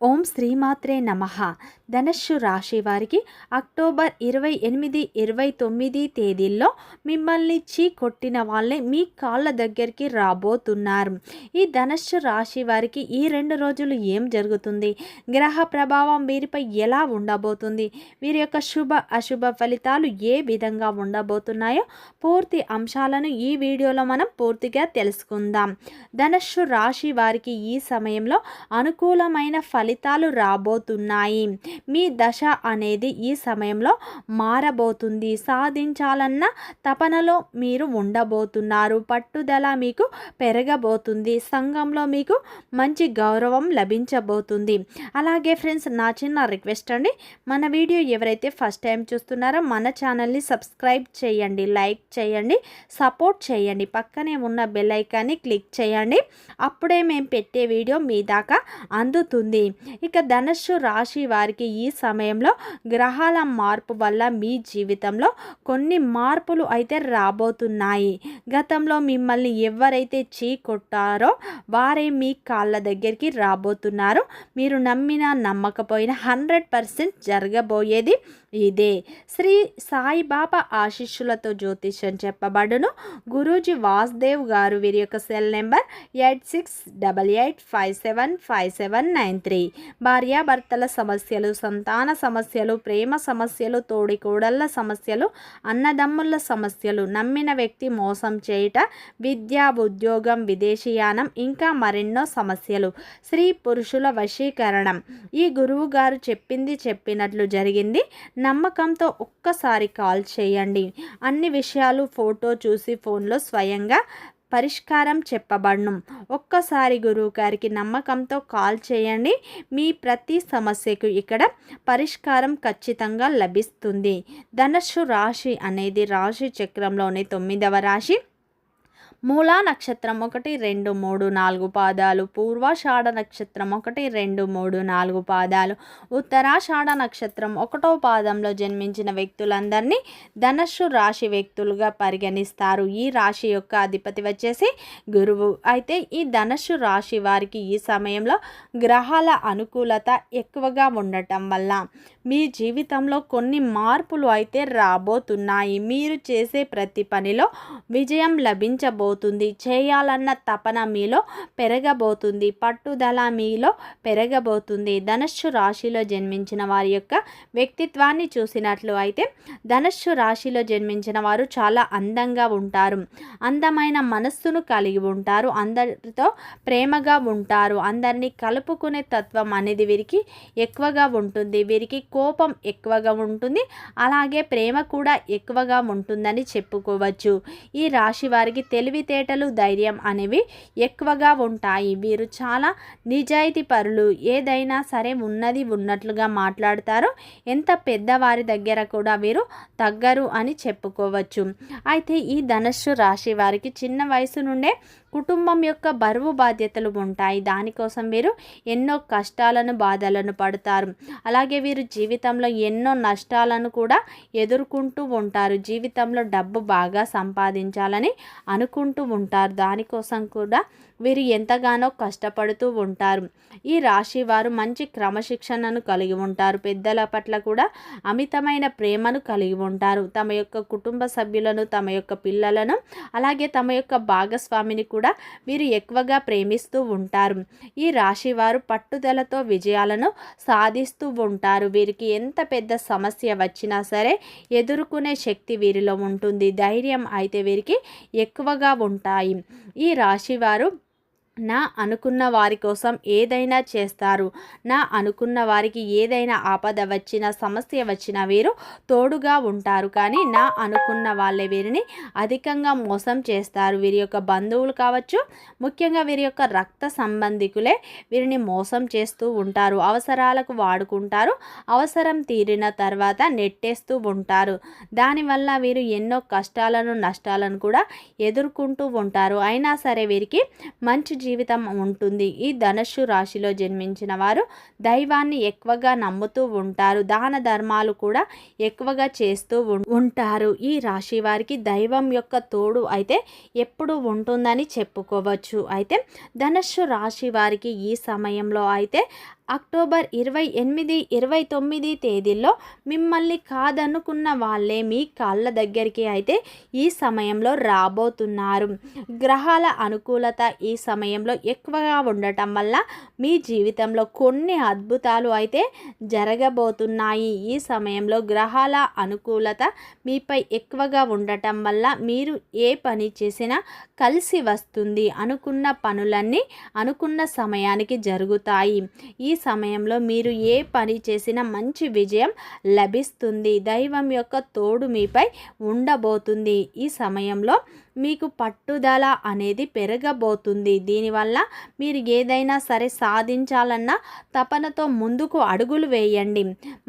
ఓం శ్రీమాత్రే నమః. ధనస్సు రాశి వారికి అక్టోబర్ 28, 29 తేదీల్లో మిమ్మల్ని కొట్టిన వాళ్ళే మీ కాళ్ళ దగ్గరికి రాబోతున్నారు. ఈ ధనస్సు రాశి వారికి ఈ 2 రోజులు ఏం జరుగుతుంది, గ్రహ ప్రభావం వీరిపై ఎలా ఉండబోతుంది, వీరి యొక్క శుభ అశుభ ఫలితాలు ఏ విధంగా ఉండబోతున్నాయో పూర్తి అంశాలను ఈ వీడియోలో మనం పూర్తిగా తెలుసుకుందాం. ధనస్సు రాశి వారికి ఈ సమయంలో అనుకూలమైన ఫలితాలు రాబోతున్నాయి. మీ దశ అనేది ఈ సమయంలో మారబోతుంది. సాధించాలన్న తపనలో మీరు ఉండబోతున్నారు. పట్టుదల మీకు పెరగబోతుంది. సంఘంలో మీకు మంచి గౌరవం లభించబోతుంది. అలాగే ఫ్రెండ్స్, నా చిన్న రిక్వెస్ట్ అండి, మన వీడియో ఎవరైతే ఫస్ట్ టైం చూస్తున్నారో మన ఛానల్ని సబ్స్క్రైబ్ చేయండి, లైక్ చేయండి, సపోర్ట్ చేయండి, పక్కనే ఉన్న బెల్ ఐకాన్ని క్లిక్ చేయండి. అప్పుడే మేము పెట్టే వీడియో మీ దాకా అందుతుంది. ఇక ధనస్సు రాశి వారికి ఈ సమయంలో గ్రహాల మార్పు వల్ల మీ జీవితంలో కొన్ని మార్పులు అయితే రాబోతున్నాయి. గతంలో మిమ్మల్ని ఎవరైతే కొట్టారో వారే మీ కాళ్ళ దగ్గరికి రాబోతున్నారు. మీరు నమ్మినా నమ్మకపోయినా 100% జరగబోయేది ఇదే. శ్రీ సాయిబాబా ఆశీస్సులతో జ్యోతిష్యం చెప్పబడును. గురూజీ వాసుదేవ్ గారు. వీరి యొక్క సెల్ నెంబర్ 8688575793. భార్యాభర్తల సమస్యలు, సంతాన సమస్యలు, ప్రేమ సమస్యలు, తోడికోడళ్ళ సమస్యలు, అన్నదమ్ముల సమస్యలు, నమ్మిన వ్యక్తి మోసం చేయుట, విద్య, ఉద్యోగం, విదేశీయానం, ఇంకా మరెన్నో సమస్యలు, స్త్రీ పురుషుల వశీకరణం. ఈ గురువు గారు చెప్పింది చెప్పినట్లు జరిగింది. నమ్మకంతో ఒక్కసారి కాల్ చేయండి. అన్ని విషయాలు ఫోటో చూసి ఫోన్లో స్వయంగా పరిష్కారం చెప్పబడును. ఒక్కసారి గురువు గారికి నమ్మకంతో కాల్ చేయండి. మీ ప్రతి సమస్యకు ఇక్కడ పరిష్కారం ఖచ్చితంగా లభిస్తుంది. ధనస్సు రాశి అనేది రాశి చక్రంలోని 9వ రాశి. మూలా నక్షత్రం 1, 2, 3, 4 పాదాలు, పూర్వాషాఢ నక్షత్రం 1, 2, 3, 4 పాదాలు, ఉత్తరాషాఢ నక్షత్రం 1వ పాదంలో జన్మించిన వ్యక్తులందరినీ ధనస్సు రాశి వ్యక్తులుగా పరిగణిస్తారు. ఈ రాశి యొక్క అధిపతి వచ్చేసి గురువు. అయితే ఈ ధనస్సు రాశి వారికి ఈ సమయంలో గ్రహాల అనుకూలత ఎక్కువగా ఉండటం వల్ల మీ జీవితంలో కొన్ని మార్పులు అయితే రాబోతున్నాయి. మీరు చేసే ప్రతి పనిలో విజయం లభించబోతుంది. చేయాలన్న తపన మీలో పెరగబోతుంది. పట్టుదల మీలో పెరగబోతుంది. ధనస్సు రాశిలో జన్మించిన వారి యొక్క వ్యక్తిత్వాన్ని చూసినట్లు అయితే ధనస్సు రాశిలో జన్మించిన వారు చాలా అందంగా ఉంటారు. అందమైన మనస్సును కలిగి ఉంటారు. అందరితో ప్రేమగా ఉంటారు. అందరినీ కలుపుకునే తత్వం అనేది వీరికి ఎక్కువగా ఉంటుంది. వీరికి కోపం ఎక్కువగా ఉంటుంది. అలాగే ప్రేమ కూడా ఎక్కువగా ఉంటుందని చెప్పుకోవచ్చు. ఈ రాశి వారికి తెలివితేటలు, ధైర్యం అనేవి ఎక్కువగా ఉంటాయి. వీరు చాలా నిజాయితీ పరులు. ఏదైనా సరే ఉన్నది ఉన్నట్లుగా మాట్లాడతారు. ఎంత పెద్దవారి దగ్గర కూడా వీరు తగ్గరు అని చెప్పుకోవచ్చు. అయితే ఈ ధనస్సు రాశి వారికి చిన్న వయసు నుండే కుటుంబం యొక్క బరువు బాధ్యతలు ఉంటాయి. దానికోసం వీరు ఎన్నో కష్టాలను, బాధలను పడతారు. అలాగే వీరు జీవితంలో ఎన్నో నష్టాలను కూడా ఎదుర్కొంటూ ఉంటారు. జీవితంలో డబ్బు బాగా సంపాదించాలని అనుకుంటూ ఉంటారు. దానికోసం కూడా వీరు ఎంతగానో కష్టపడుతూ ఉంటారు. ఈ రాశి వారు మంచి క్రమశిక్షణను కలిగి ఉంటారు. పెద్దల పట్ల కూడా అమితమైన ప్రేమను కలిగి ఉంటారు. తమ యొక్క కుటుంబ సభ్యులను, తమ యొక్క పిల్లలను, అలాగే తమ యొక్క భాగస్వామిని కూడా వీరు ఎక్కువగా ప్రేమిస్తూ ఉంటారు. ఈ రాశి వారు పట్టుదలతో విజయాలను సాధిస్తూ ఉంటారు. వీరికి ఎంత పెద్ద సమస్య వచ్చినా సరే ఎదుర్కొనే శక్తి వీరిలో ఉంటుంది. ధైర్యం అయితే వీరికి ఎక్కువగా ఉంటాయి. ఈ రాశి వారు నా అనుకున్న వారి కోసం ఏదైనా చేస్తారు. నా అనుకున్న వారికి ఏదైనా ఆపద వచ్చినా, సమస్య వచ్చినా వీరు తోడుగా ఉంటారు. కానీ నా అనుకున్న వాళ్ళే వీరిని అధికంగా మోసం చేస్తారు. వీరి యొక్క బంధువులు కావచ్చు, ముఖ్యంగా వీరి యొక్క రక్త సంబంధికులే వీరిని మోసం చేస్తూ ఉంటారు. అవసరాలకు వాడుకుంటారు. అవసరం తీరిన తర్వాత నెట్టేస్తూ ఉంటారు. దానివల్ల వీరు ఎన్నో కష్టాలను, నష్టాలను కూడా ఎదుర్కొంటూ ఉంటారు. అయినా సరే వీరికి మంచి జీవితం ఉంటుంది. ఈ ధనస్సు రాశిలో జన్మించిన వారు దైవాన్ని ఎక్కువగా నమ్ముతూ ఉంటారు. దాన ధర్మాలు కూడా ఎక్కువగా చేస్తూ ఉంటారు. ఈ రాశి వారికి దైవం యొక్క తోడు అయితే ఎప్పుడు ఉంటుందని చెప్పుకోవచ్చు. అయితే ధనస్సు రాశి వారికి ఈ సమయంలో అయితే అక్టోబర్ 28, 29 తేదీల్లో మిమ్మల్ని కాదనుకున్న వాళ్ళే మీ కాళ్ళ దగ్గరికి అయితే ఈ సమయంలో రాబోతున్నారు. గ్రహాల అనుకూలత ఈ సమయంలో ఎక్కువగా ఉండటం వల్ల మీ జీవితంలో కొన్ని అద్భుతాలు అయితే జరగబోతున్నాయి. ఈ సమయంలో గ్రహాల అనుకూలత మీపై ఎక్కువగా ఉండటం వల్ల మీరు ఏ పని చేసినా కలిసి వస్తుంది. అనుకున్న పనులన్నీ అనుకున్న సమయానికి జరుగుతాయి. ఈ సమయంలో మీరు ఏ పని చేసినా మంచి విజయం లభిస్తుంది. దైవం యొక్క తోడు మీపై ఉండబోతుంది. ఈ సమయంలో మీకు పట్టుదల అనేది పెరగబోతుంది. దీనివల్ల మీరు ఏదైనా సరే సాధించాలన్న తపనతో ముందుకు అడుగులు వేయండి.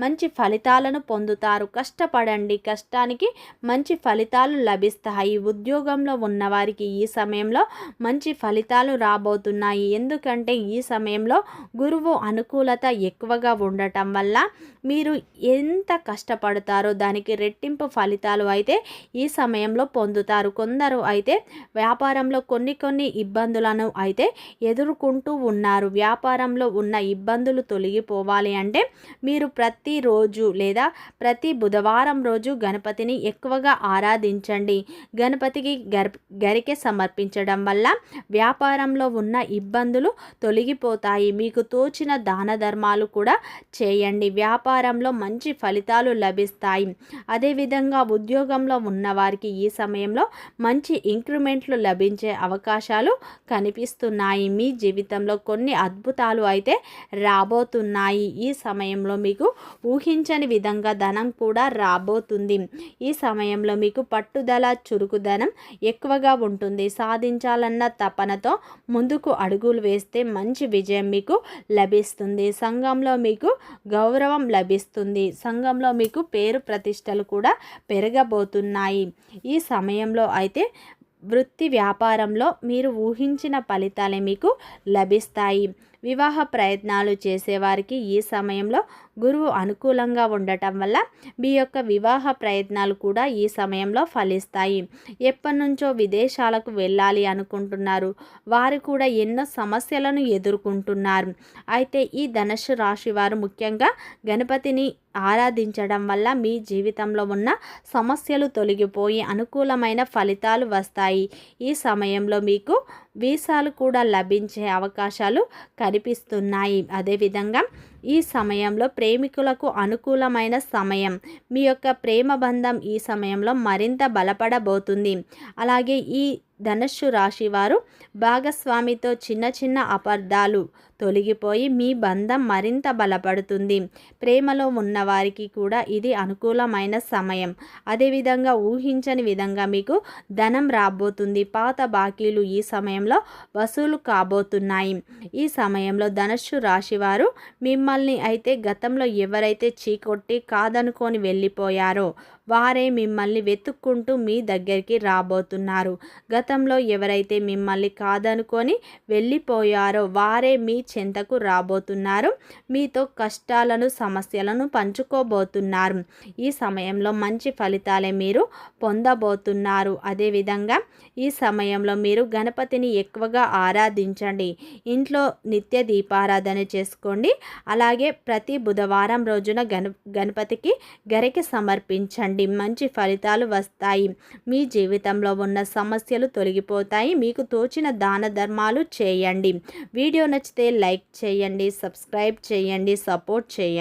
మంచి ఫలితాలను పొందుతారు. కష్టపడండి, కష్టానికి మంచి ఫలితాలు లభిస్తాయి. ఉద్యోగంలో ఉన్నవారికి ఈ సమయంలో మంచి ఫలితాలు రాబోతున్నాయి. ఎందుకంటే ఈ సమయంలో గురువు అనుకూలత ఎక్కువగా ఉండటం వల్ల మీరు ఎంత కష్టపడతారో దానికి రెట్టింపు ఫలితాలు అయితే ఈ సమయంలో పొందుతారు. కొందరు అయితే వ్యాపారంలో కొన్ని ఇబ్బందులను అయితే ఎదుర్కొంటూ ఉన్నారు. వ్యాపారంలో ఉన్న ఇబ్బందులు తొలగిపోవాలి అంటే మీరు ప్రతిరోజు లేదా ప్రతి బుధవారం రోజు గణపతిని ఎక్కువగా ఆరాధించండి. గణపతికి గరికె సమర్పించడం వల్ల వ్యాపారంలో ఉన్న ఇబ్బందులు తొలగిపోతాయి. మీకు తోచిన దాన ధర్మాలు కూడా చేయండి. వ్యాపారంలో మంచి ఫలితాలు లభిస్తాయి. అదేవిధంగా ఉద్యోగంలో ఉన్నవారికి ఈ సమయంలో మంచి ఇంక్రిమెంట్లు లభించే అవకాశాలు కనిపిస్తున్నాయి. మీ జీవితంలో కొన్ని అద్భుతాలు అయితే రాబోతున్నాయి. ఈ సమయంలో మీకు ఊహించని విధంగా ధనం కూడా రాబోతుంది. ఈ సమయంలో మీకు పట్టుదల, చురుకుదనం ఎక్కువగా ఉంటుంది. సాధించాలన్న తపనతో ముందుకు అడుగులు వేస్తే మంచి విజయం మీకు లభిస్తుంది. సంఘంలో మీకు గౌరవం లభిస్తుంది. సంఘంలో మీకు పేరు ప్రతిష్టలు కూడా పెరగబోతున్నాయి. ఈ సమయంలో అయితే వృత్తి వ్యాపారంలో మీరు ఊహించిన ఫలితాలే మీకు లభిస్తాయి. వివాహ ప్రయత్నాలు చేసేవారికి ఈ సమయంలో గురువు అనుకూలంగా ఉండటం వల్ల మీ యొక్క వివాహ ప్రయత్నాలు కూడా ఈ సమయంలో ఫలిస్తాయి. ఎప్పటి నుంచో విదేశాలకు వెళ్ళాలి అనుకుంటున్నారు వారు కూడా ఎన్నో సమస్యలను ఎదుర్కొంటున్నారు. అయితే ఈ ధనుస్సు రాశి వారు ముఖ్యంగా గణపతిని ఆరాధించడం వల్ల మీ జీవితంలో ఉన్న సమస్యలు తొలగిపోయి అనుకూలమైన ఫలితాలు వస్తాయి. ఈ సమయంలో మీకు వీసాలు కూడా లభించే అవకాశాలు కనిపిస్తున్నాయి. అదేవిధంగా ఈ సమయంలో ప్రేమికులకు అనుకూలమైన సమయం. మీ యొక్క ప్రేమ బంధం ఈ సమయంలో మరింత బలపడబోతుంది. అలాగే ఈ ధనుస్సు రాశి వారు భాగస్వామితో చిన్న అపార్థాలు తొలగిపోయి మీ బంధం మరింత బలపడుతుంది. ప్రేమలో ఉన్నవారికి కూడా ఇది అనుకూలమైన సమయం. అదేవిధంగా ఊహించని విధంగా మీకు ధనం రాబోతుంది. పాత బాకీలు ఈ సమయంలో వసూలు కాబోతున్నాయి. ఈ సమయంలో ధనుస్సు రాశి వారు మిమ్మల్ని అయితే గతంలో ఎవరైతే చీకొట్టి కాదనుకొని వెళ్ళిపోయారో వారే మిమ్మల్ని వెతుక్కుంటూ మీ దగ్గరికి రాబోతున్నారు. గతంలో ఎవరైతే మిమ్మల్ని కాదనుకొని వెళ్ళిపోయారో వారే మీ చెంతకు రాబోతున్నారు. మీతో కష్టాలను, సమస్యలను పంచుకోబోతున్నారు. ఈ సమయంలో మంచి ఫలితాలే మీరు పొందబోతున్నారు. అదేవిధంగా ఈ సమయంలో మీరు గణపతిని ఎక్కువగా ఆరాధించండి. ఇంట్లో నిత్య దీపారాధన చేసుకోండి. అలాగే ప్రతి బుధవారం రోజున గణపతికి గరిక సమర్పించండి. మంచి ఫలితాలు వస్తాయి. మీ జీవితంలో ఉన్న సమస్యలు తొలగిపోతాయి. మీకు తోచిన దాన ధర్మాలు చేయండి. వీడియో నచ్చితే లైక్ చేయండి, సబ్స్క్రైబ్ చేయండి, సపోర్ట్ చేయండి.